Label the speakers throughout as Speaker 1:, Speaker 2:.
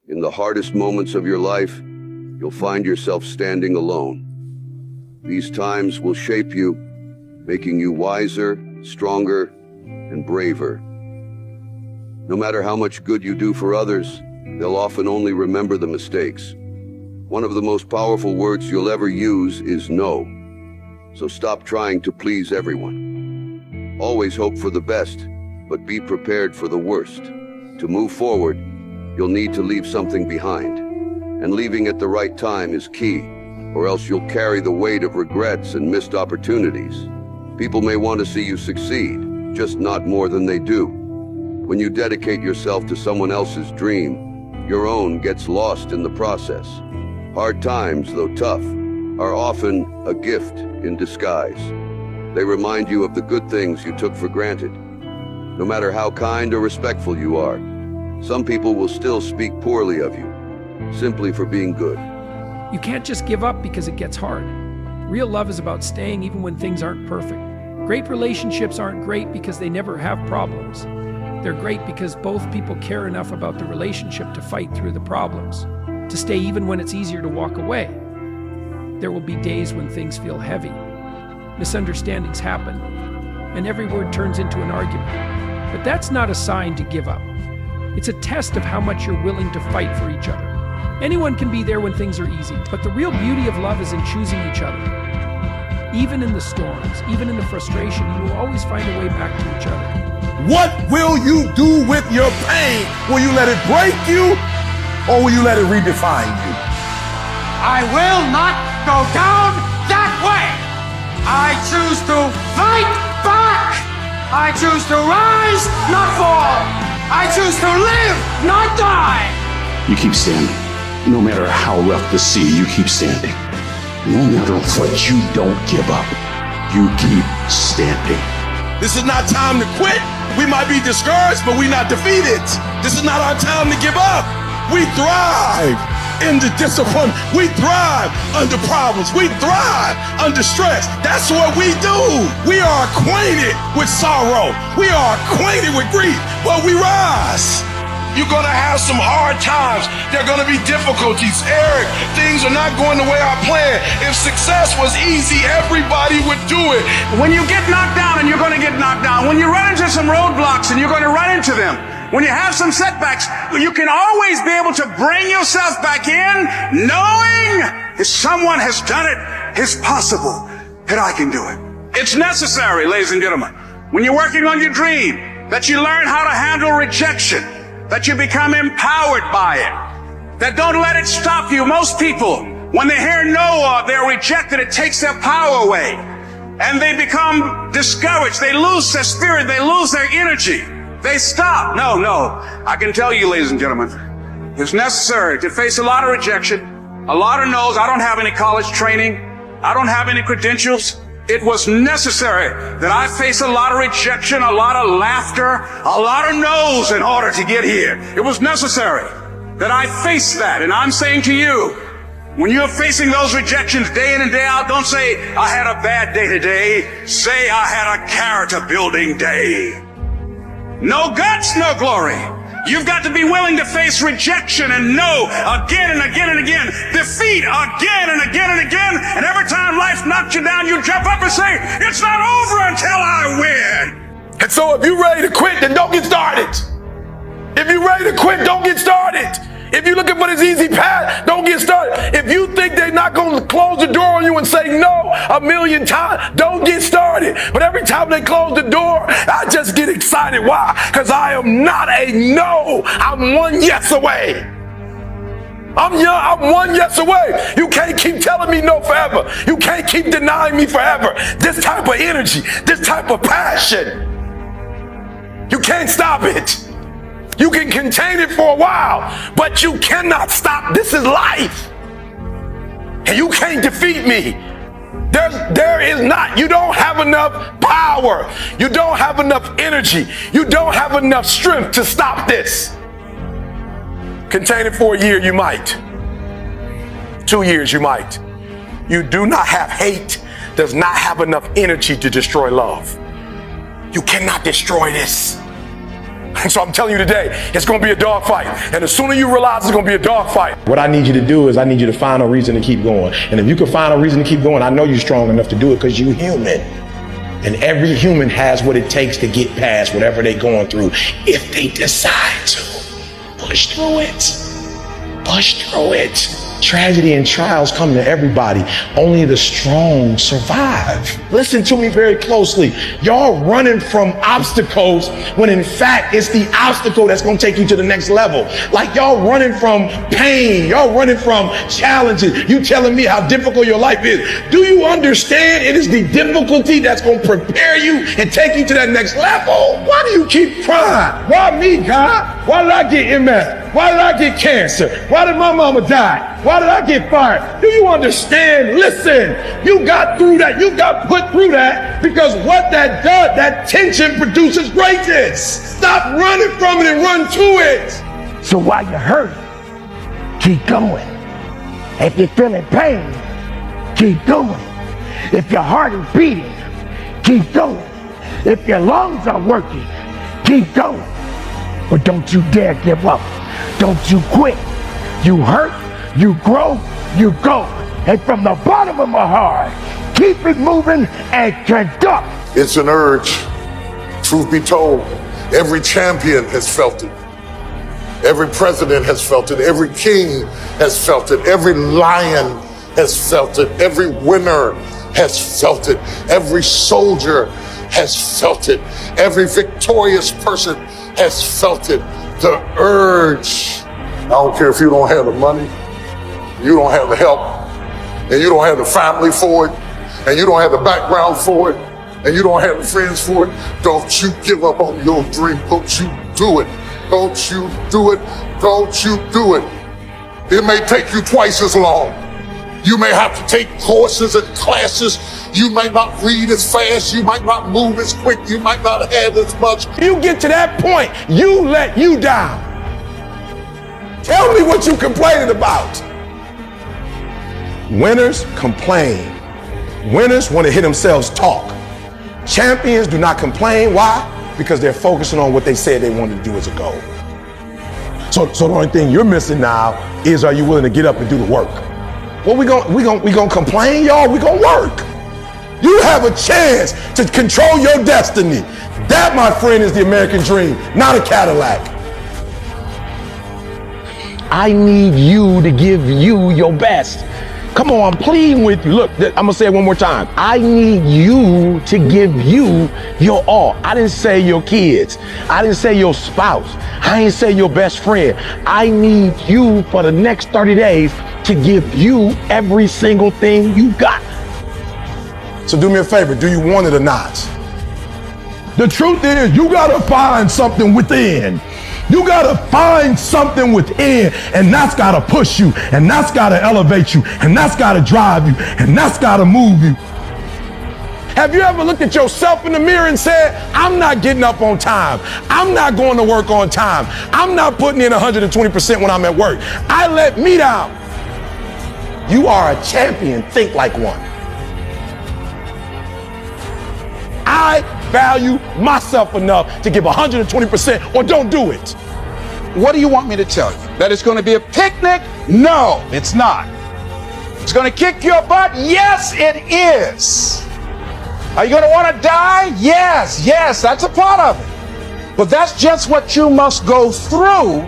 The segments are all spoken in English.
Speaker 1: In the hardest moments of your life, you'll find yourself standing alone. These times will shape you, making you wiser, stronger, and braver. No matter how much good you do for others, they'll often only remember the mistakes. One of the most powerful words you'll ever use is no. So stop trying to please everyone. Always hope for the best, but be prepared for the worst. To move forward, you'll need to leave something behind. And leaving at the right time is key, or else you'll carry the weight of regrets and missed opportunities. People may want to see you succeed, just not more than they do. When you dedicate yourself to someone else's dream, your own gets lost in the process. Hard times, though tough, are often a gift in disguise. They remind you of the good things you took for granted. No matter how kind or respectful you are, some people will still speak poorly of you, simply for being good.
Speaker 2: You can't just give up because it gets hard. Real love is about staying even when things aren't perfect. Great relationships aren't great because they never have problems. They're great because both people care enough about the relationship to fight through the problems, to stay even when it's easier to walk away. There will be days when things feel heavy. Misunderstandings happen, and every word turns into an argument. But that's not a sign to give up. It's a test of how much you're willing to fight for each other. Anyone can be there when things are easy, but the real beauty of love is in choosing each other. Even in the storms, even in the frustration, you will always find a way back to each other.
Speaker 3: What will you do with your pain? Will you let it break you, or will you let it redefine you?
Speaker 4: I will not go down that way. I choose to fight back. I choose to rise, not fall. I choose to live, not die.
Speaker 5: You keep standing. No matter how rough the sea, you keep standing. No matter what, you don't give up. You keep standing.
Speaker 3: This is not time to quit. We might be discouraged, but we're not defeated. This is not our time to give up. We thrive in the discipline. We thrive under problems. We thrive under stress. That's what we do. We are acquainted with sorrow. We are acquainted with grief, but we rise. You're gonna have some hard times. There are gonna be difficulties. Eric, things are not going the way I planned. If success was easy, everybody would do it.
Speaker 4: When you get knocked down, and you're going to get knocked down, when you run into some roadblocks, and you're going to run into them, when you have some setbacks, you can always be able to bring yourself back in, knowing if someone has done it, it's possible that I can do it. It's necessary, ladies and gentlemen, when you're working on your dream, that you learn how to handle rejection, that you become empowered by it, that don't let it stop you. Most people, when they hear no or they're rejected, it takes their power away, and they become discouraged. They lose their spirit. They lose their energy. They stop. No. I can tell you, ladies and gentlemen, it's necessary to face a lot of rejection, a lot of no's. I don't have any college training. I don't have any credentials. It was necessary that I face a lot of rejection, a lot of laughter, a lot of no's in order to get here. It was necessary that I face that. And I'm saying to you, when you're facing those rejections day in and day out, don't say, I had a bad day today. Say, I had a character building day. No guts, no glory. You've got to be willing to face rejection and no again and again and again. Defeat again and again and again. And every time life knocks you down, you jump up and say, it's not over until I win.
Speaker 3: And so if you're ready to quit, then don't get started. If you're ready to quit, don't get started. If you're looking for this easy path, don't get started. If you think they're not going to close the door on you and say no a million times, don't get started. But every time they close the door, I just get excited. Why? Because I am not a no. I'm one yes away. I'm one yes away. You can't keep telling me no forever. You can't keep denying me forever. This type of energy, this type of passion, you can't stop it. You can contain it for a while, but you cannot stop. This is life. And you can't defeat me. There is not. You don't have enough power. You don't have enough energy. You don't have enough strength to stop this. Contain it for a year, you might. 2 years, you might. You do not have hate, does not have enough energy to destroy love. You cannot destroy this. And so I'm telling you today, it's going to be a dogfight. And the sooner you realize it's going to be a dogfight.
Speaker 6: What I need you to do is I need you to find a reason to keep going. And if you can find a reason to keep going, I know you're strong enough to do it because you're human. And every human has what it takes to get past whatever they're going through if they decide to. Push through it. Push through it. Tragedy and trials come to everybody. Only the strong survive. Listen to me very closely. Y'all running from obstacles when in fact it's the obstacle that's going to take you to the next level. Like y'all running from pain. Y'all running from challenges. You telling me how difficult your life is. Do you understand it is the difficulty that's going to prepare you and take you to that next level? Why do you keep crying? Why me, God? Why did I get MS? Why did I get cancer? Why did my mama die? Why did I get fired? Do you understand? Listen, you got through that. You got put through that because what that does, that tension produces greatness. Stop running from it and run to it.
Speaker 7: So while you're hurting, keep going. If you're feeling pain, keep going. If your heart is beating, keep going. If your lungs are working, keep going. But don't you dare give up. Don't you quit. You hurt, you grow, you go. And from the bottom of my heart, keep it moving and conduct.
Speaker 8: It's an urge. Truth be told, every champion has felt it. Every president has felt it. Every king has felt it. Every lion has felt it. Every winner has felt it. Every soldier has felt it. Every victorious person has felt it. The urge. I don't care if you don't have the money, you don't have the help, and you don't have the family for it, and you don't have the background for it, and you don't have the friends for it. Don't you give up on your dream. Don't you do it. Don't you do it. Don't you do it. It may take you twice as long. You may have to take courses and classes. You might not read as fast. You might not move as quick. You might not have as much.
Speaker 6: You get to that point, you let you down. Tell me what you complaining about. Winners complain. Winners want to hear themselves talk. Champions do not complain. Why? Because they're focusing on what they said they wanted to do as a goal. So the only thing you're missing now is, are you willing to get up and do the work? Well, we gonna complain, y'all. We gonna work. You have a chance to control your destiny. That, my friend, is the American dream, not a Cadillac. I need you to give you your best. Come on, I'm pleading with you. Look, I'm gonna say it one more time. I need you to give you your all. I didn't say your kids. I didn't say your spouse. I didn't say your best friend. I need you for the next 30 days to give you every single thing you got. So do me a favor, do you want it or not? The truth is, you gotta find something within. You gotta find something within, and that's gotta push you, and that's gotta elevate you, and that's gotta drive you, and that's gotta move you. Have you ever looked at yourself in the mirror and said, I'm not getting up on time. I'm not going to work on time. I'm not putting in 120% when I'm at work. I let me down. You are a champion. Think like one. I value myself enough to give 120% or don't do it.
Speaker 9: What do you want me to tell you? That it's going to be a picnic? No, it's not. It's going to kick your butt? Yes, it is. Are you going to want to die? Yes, that's a part of it. But that's just what you must go through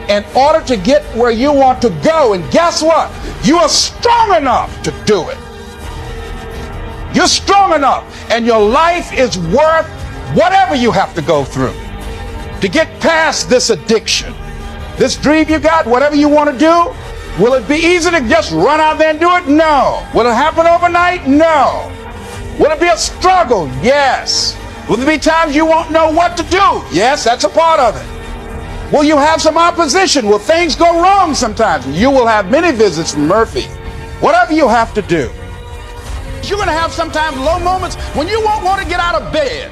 Speaker 9: in order to get where you want to go. And guess what? You are strong enough to do it. You're strong enough, and your life is worth whatever you have to go through to get past this addiction. This dream you got, whatever you want to do, will it be easy to just run out there and do it? No. Will it happen overnight? No. Will it be a struggle? Yes. Will there be times you won't know what to do? Yes, that's a part of it. Will you have some opposition? Will things go wrong sometimes? You will have many visits from Murphy. Whatever you have to do. You're going to have sometimes low moments when you won't want to get out of bed.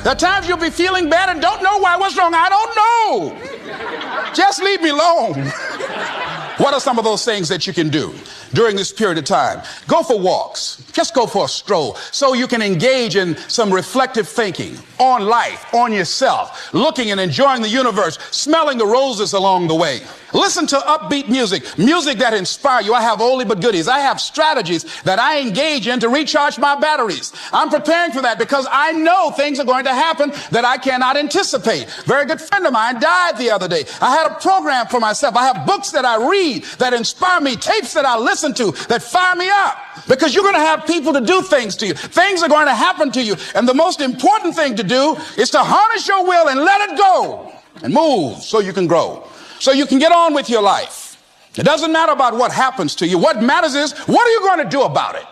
Speaker 9: There are times you'll be feeling bad and don't know why. What's wrong? I don't know. Just leave me alone. What are some of those things that you can do during this period of time? Go for walks. Just go for a stroll so you can engage in some reflective thinking on life, on yourself, looking and enjoying the universe, smelling the roses along the way. Listen to upbeat music, music that inspires you. I have oldie but goodies. I have strategies that I engage in to recharge my batteries. I'm preparing for that because I know things are going to happen that I cannot anticipate. A very good friend of mine died the other day. I had a program for myself. I have books that I read that inspire me, tapes that I listen to that fire me up. Because you're going to have people to do things to you. Things are going to happen to you. And the most important thing to do is to harness your will and let it go and move so you can grow, so you can get on with your life. It doesn't matter about what happens to you. What matters is, what are you going to do about it?